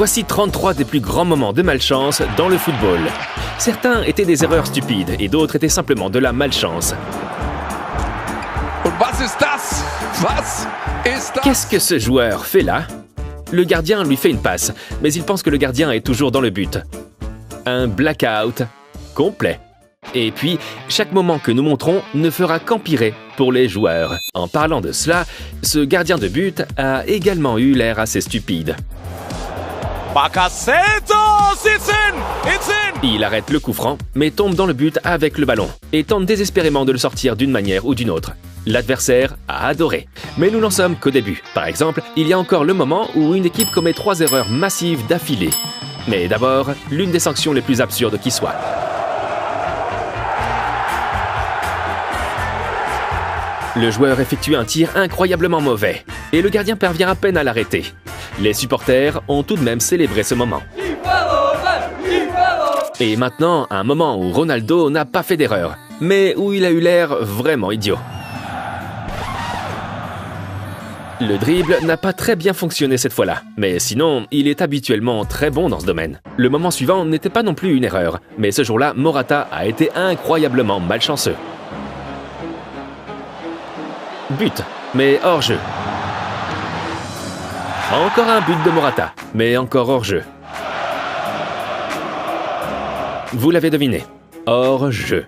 Voici 33 des plus grands moments de malchance dans le football. Certains étaient des erreurs stupides et d'autres étaient simplement de la malchance. Qu'est-ce que ce joueur fait là? Le gardien lui fait une passe, mais il pense que le gardien est toujours dans le but. Un blackout complet. Et puis, chaque moment que nous montrons ne fera qu'empirer pour les joueurs. En parlant de cela, ce gardien de but a également eu l'air assez stupide. Il arrête le coup franc, mais tombe dans le but avec le ballon et tente désespérément de le sortir d'une manière ou d'une autre. L'adversaire a adoré. Mais nous n'en sommes qu'au début. Par exemple, il y a encore le moment où une équipe commet 3 erreurs massives d'affilée. Mais d'abord, l'une des sanctions les plus absurdes qui soit. Le joueur effectue un tir incroyablement mauvais et le gardien parvient à peine à l'arrêter. Les supporters ont tout de même célébré ce moment. Et maintenant, un moment où Ronaldo n'a pas fait d'erreur, mais où il a eu l'air vraiment idiot. Le dribble n'a pas très bien fonctionné cette fois-là, mais sinon, il est habituellement très bon dans ce domaine. Le moment suivant n'était pas non plus une erreur, mais ce jour-là, Morata a été incroyablement malchanceux. But, mais hors-jeu. Encore un but de Morata, mais encore hors-jeu. Vous l'avez deviné, hors-jeu.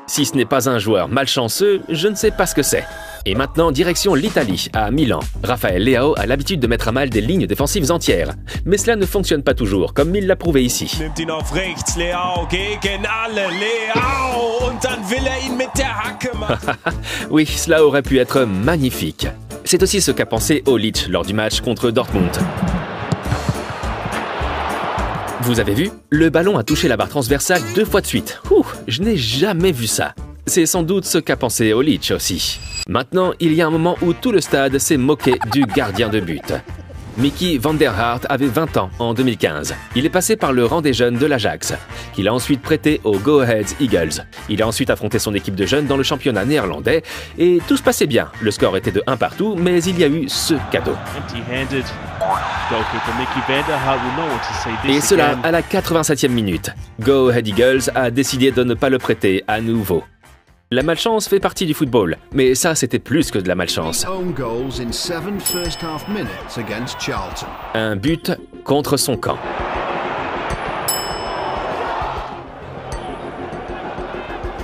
Si ce n'est pas un joueur malchanceux, je ne sais pas ce que c'est. Et maintenant, direction l'Italie, à Milan. Rafael Leao a l'habitude de mettre à mal des lignes défensives entières. Mais cela ne fonctionne pas toujours, comme il l'a prouvé ici. Oui, cela aurait pu être magnifique. C'est aussi ce qu'a pensé Olic lors du match contre Dortmund. Vous avez vu? Le ballon a touché la barre transversale 2 fois de suite. Je n'ai jamais vu ça. C'est sans doute ce qu'a pensé Olic aussi. Maintenant, il y a un moment où tout le stade s'est moqué du gardien de but. Mickey van der Hart avait 20 ans en 2015. Il est passé par le rang des jeunes de l'Ajax, qu'il a ensuite prêté aux Go Ahead Eagles. Il a ensuite affronté son équipe de jeunes dans le championnat néerlandais et tout se passait bien. Le score était de 1 partout, mais il y a eu ce cadeau. Et cela à la 87e minute. Go Ahead Eagles a décidé de ne pas le prêter à nouveau. La malchance fait partie du football, mais ça c'était plus que de la malchance. Un but contre son camp.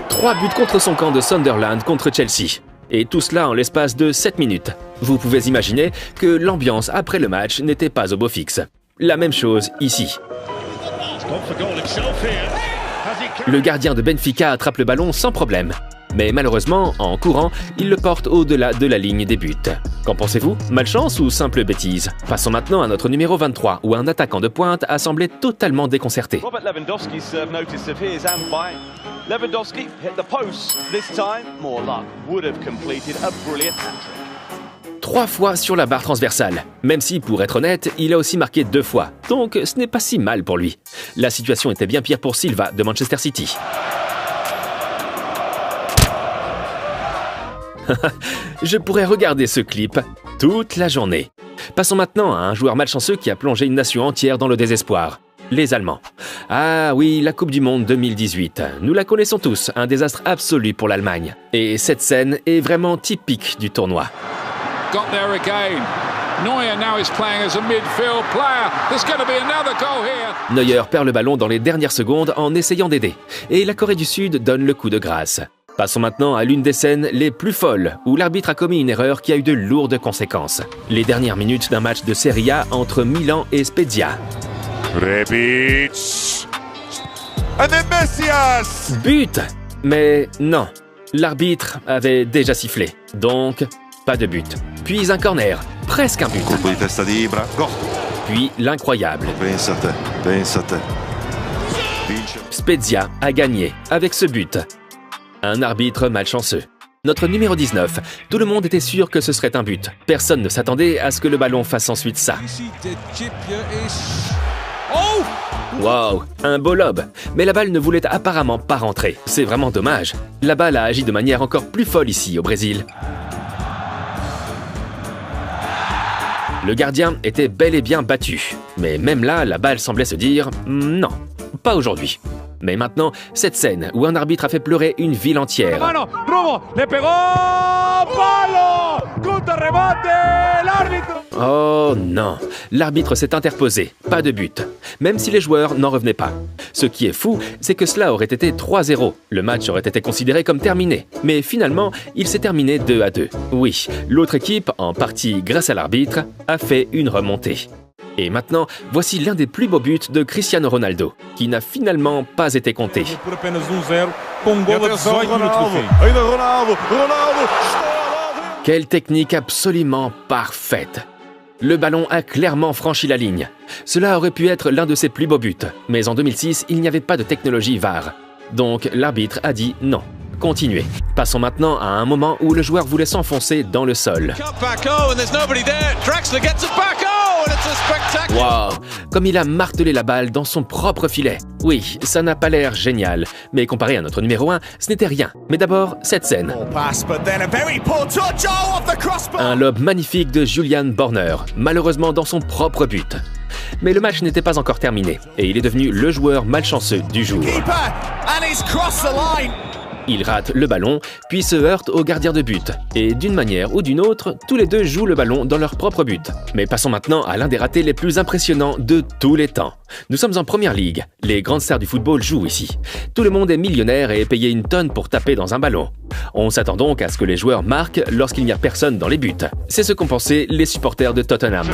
Trois buts contre son camp de Sunderland contre Chelsea. Et tout cela en l'espace de 7 minutes. Vous pouvez imaginer que l'ambiance après le match n'était pas au beau fixe. La même chose ici. Le gardien de Benfica attrape le ballon sans problème. Mais malheureusement, en courant, il le porte au-delà de la ligne des buts. Qu'en pensez-vous? Malchance ou simple bêtise? Passons maintenant à notre numéro 23, où un attaquant de pointe a semblé totalement déconcerté. Lewandowski hit the post. This time, more luck. Would have completed a brilliant hat-trick. 3 fois sur la barre transversale. Même si, pour être honnête, il a aussi marqué 2 fois. Donc, ce n'est pas si mal pour lui. La situation était bien pire pour Silva de Manchester City. Je pourrais regarder ce clip toute la journée. Passons maintenant à un joueur malchanceux qui a plongé une nation entière dans le désespoir. Les Allemands. Ah oui, la Coupe du Monde 2018. Nous la connaissons tous, un désastre absolu pour l'Allemagne. Et cette scène est vraiment typique du tournoi. Neuer perd le ballon dans les dernières secondes en essayant d'aider. Et la Corée du Sud donne le coup de grâce. Passons maintenant à l'une des scènes les plus folles, où l'arbitre a commis une erreur qui a eu de lourdes conséquences. Les dernières minutes d'un match de Serie A entre Milan et Spezia. Rebic. And then Messias. But. Mais non, l'arbitre avait déjà sifflé, donc pas de but. Puis un corner, presque un but. Puis l'incroyable. Spezia a gagné avec ce but. Un arbitre malchanceux. Notre numéro 19, tout le monde était sûr que ce serait un but. Personne ne s'attendait à ce que le ballon fasse ensuite ça. Wow, un beau lob. Mais la balle ne voulait apparemment pas rentrer. C'est vraiment dommage. La balle a agi de manière encore plus folle ici au Brésil. Le gardien était bel et bien battu. Mais même là, la balle semblait se dire « Non, pas aujourd'hui ». Mais maintenant, cette scène où un arbitre a fait pleurer une ville entière. Oh non, l'arbitre s'est interposé, pas de but, même si les joueurs n'en revenaient pas. Ce qui est fou, c'est que cela aurait été 3-0. Le match aurait été considéré comme terminé. Mais finalement, il s'est terminé 2-2. Oui, l'autre équipe, en partie grâce à l'arbitre, a fait une remontée. Et maintenant, voici l'un des plus beaux buts de Cristiano Ronaldo, qui n'a finalement pas été compté. Quelle technique absolument parfaite! Le ballon a clairement franchi la ligne. Cela aurait pu être l'un de ses plus beaux buts, mais en 2006, il n'y avait pas de technologie VAR. Donc l'arbitre a dit non. Continuez. Passons maintenant à un moment où le joueur voulait s'enfoncer dans le sol. Wow, comme il a martelé la balle dans son propre filet. Oui, ça n'a pas l'air génial, mais comparé à notre numéro 1, ce n'était rien. Mais d'abord, cette scène. Un lob magnifique de Julian Borner, malheureusement dans son propre but. Mais le match n'était pas encore terminé, et il est devenu le joueur malchanceux du jour. Il rate le ballon, puis se heurte au gardien de but. Et d'une manière ou d'une autre, tous les deux jouent le ballon dans leur propre but. Mais passons maintenant à l'un des ratés les plus impressionnants de tous les temps. Nous sommes en première ligue. Les grandes stars du football jouent ici. Tout le monde est millionnaire et est payé une tonne pour taper dans un ballon. On s'attend donc à ce que les joueurs marquent lorsqu'il n'y a personne dans les buts. C'est ce qu'ont pensé les supporters de Tottenham.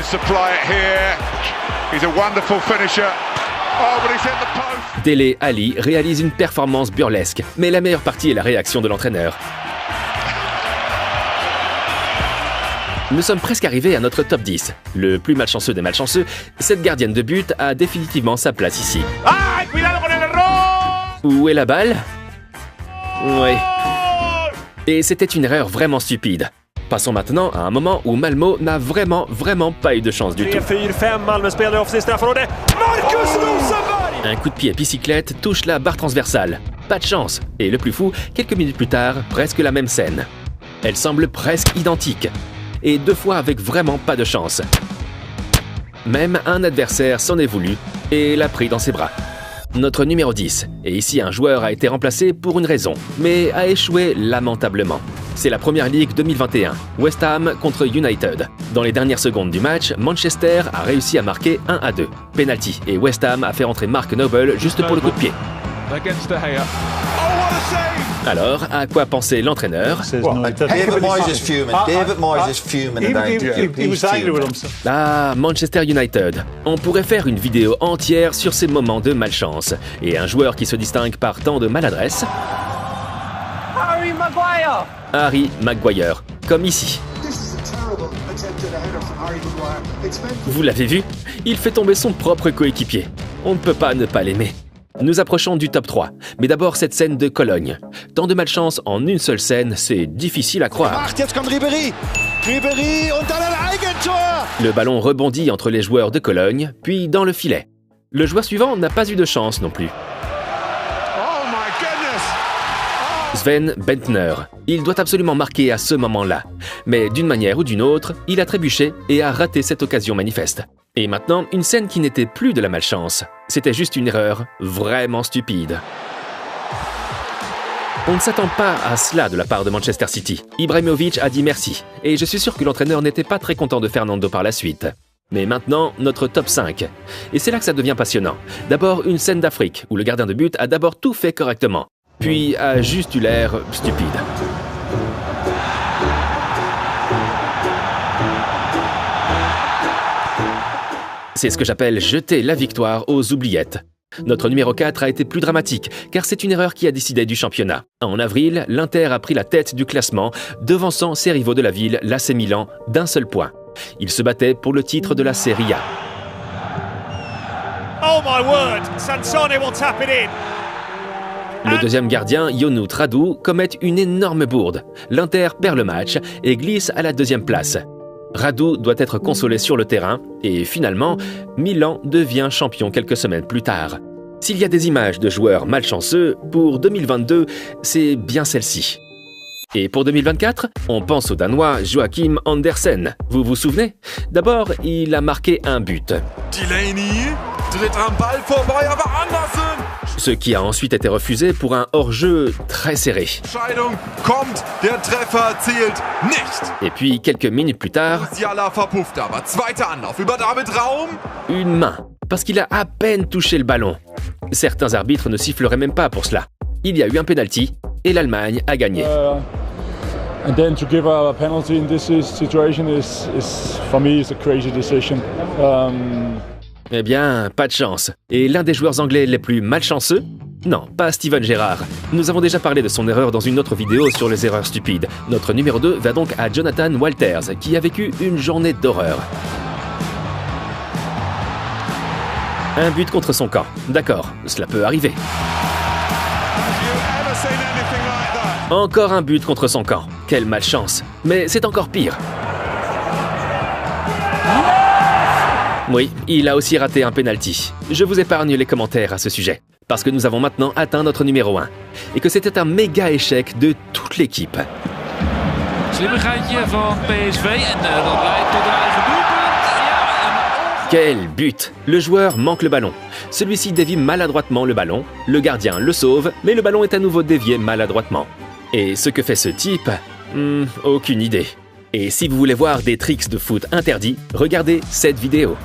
Dele Alli réalise une performance burlesque, mais la meilleure partie est la réaction de l'entraîneur. Nous sommes presque arrivés à notre top 10. Le plus malchanceux des malchanceux, cette gardienne de but a définitivement sa place ici. Où est la balle? Oui. Et c'était une erreur vraiment stupide. Passons maintenant à un moment où Malmö n'a vraiment pas eu de chance du tout. Un coup de pied bicyclette touche la barre transversale. Pas de chance. Et le plus fou, quelques minutes plus tard, presque la même scène. Elle semble presque identique. Et deux fois avec vraiment pas de chance. Même un adversaire s'en est voulu et l'a pris dans ses bras. Notre numéro 10. Et ici, un joueur a été remplacé pour une raison, mais a échoué lamentablement. C'est la Première Ligue 2021, West Ham contre United. Dans les dernières secondes du match, Manchester a réussi à marquer 1-2. Penalty, et West Ham a fait rentrer Mark Noble juste pour le coup de pied. Alors, à quoi pensait l'entraîneur? Ah, Manchester United. On pourrait faire une vidéo entière sur ces moments de malchance. Et un joueur qui se distingue par tant de maladresse... Harry Maguire, comme ici. Vous l'avez vu? Il fait tomber son propre coéquipier. On ne peut pas ne pas l'aimer. Nous approchons du top 3, mais d'abord cette scène de Cologne. Tant de malchance en une seule scène, c'est difficile à croire. Le ballon rebondit entre les joueurs de Cologne, puis dans le filet. Le joueur suivant n'a pas eu de chance non plus. Sven Bentner. Il doit absolument marquer à ce moment-là. Mais d'une manière ou d'une autre, il a trébuché et a raté cette occasion manifeste. Et maintenant, une scène qui n'était plus de la malchance. C'était juste une erreur vraiment stupide. On ne s'attend pas à cela de la part de Manchester City. Ibrahimovic a dit merci. Et je suis sûr que l'entraîneur n'était pas très content de Fernando par la suite. Mais maintenant, notre top 5. Et c'est là que ça devient passionnant. D'abord, une scène d'Afrique, où le gardien de but a d'abord tout fait correctement. Puis a juste eu l'air stupide. C'est ce que j'appelle jeter la victoire aux oubliettes. Notre numéro 4 a été plus dramatique, car c'est une erreur qui a décidé du championnat. En avril, l'Inter a pris la tête du classement, devançant ses rivaux de la ville, l'AC Milan, d'un seul point. Ils se battaient pour le titre de la Serie A. Oh my word, Sansone will tap it in. Le deuxième gardien, Yonut Radu, commet une énorme bourde. L'Inter perd le match et glisse à la deuxième place. Radu doit être consolé sur le terrain et finalement, Milan devient champion quelques semaines plus tard. S'il y a des images de joueurs malchanceux, pour 2022, c'est bien celle-ci. Et pour 2024, on pense au Danois Joachim Andersen. Vous vous souvenez? D'abord, il a marqué un but. Delaney tritt am Ball vorbei, aber Andersen. Ce qui a ensuite été refusé pour un hors-jeu très serré. Entscheidung kommt, der Treffer zählt nicht. Et puis, quelques minutes plus tard, Musiala verpufft aber. Zweiter Anlauf über David Raum. une main, parce qu'il a à peine touché le ballon. Certains arbitres ne siffleraient même pas pour cela. Il y a eu un penalty et l'Allemagne a gagné. And then to give a penalty in this situation is for me, is a crazy decision. Eh bien, pas de chance. Et l'un des joueurs anglais les plus malchanceux? Non, pas Steven Gerrard. Nous avons déjà parlé de son erreur dans une autre vidéo sur les erreurs stupides. Notre numéro 2 va donc à Jonathan Walters, qui a vécu une journée d'horreur. Un but contre son camp. D'accord, cela peut arriver. Encore un but contre son camp. Quelle malchance. Mais c'est encore pire. Oui, il a aussi raté un penalty. Je vous épargne les commentaires à ce sujet, parce que nous avons maintenant atteint notre numéro 1, et que c'était un méga échec de toute l'équipe. Slimmigheidje van PSV en dat leidt tot een eigen doelpunt. Quel but! Le joueur manque le ballon. Celui-ci dévie maladroitement le ballon, le gardien le sauve, mais le ballon est à nouveau dévié maladroitement. Et ce que fait ce type? Aucune idée. Et si vous voulez voir des tricks de foot interdits, regardez cette vidéo.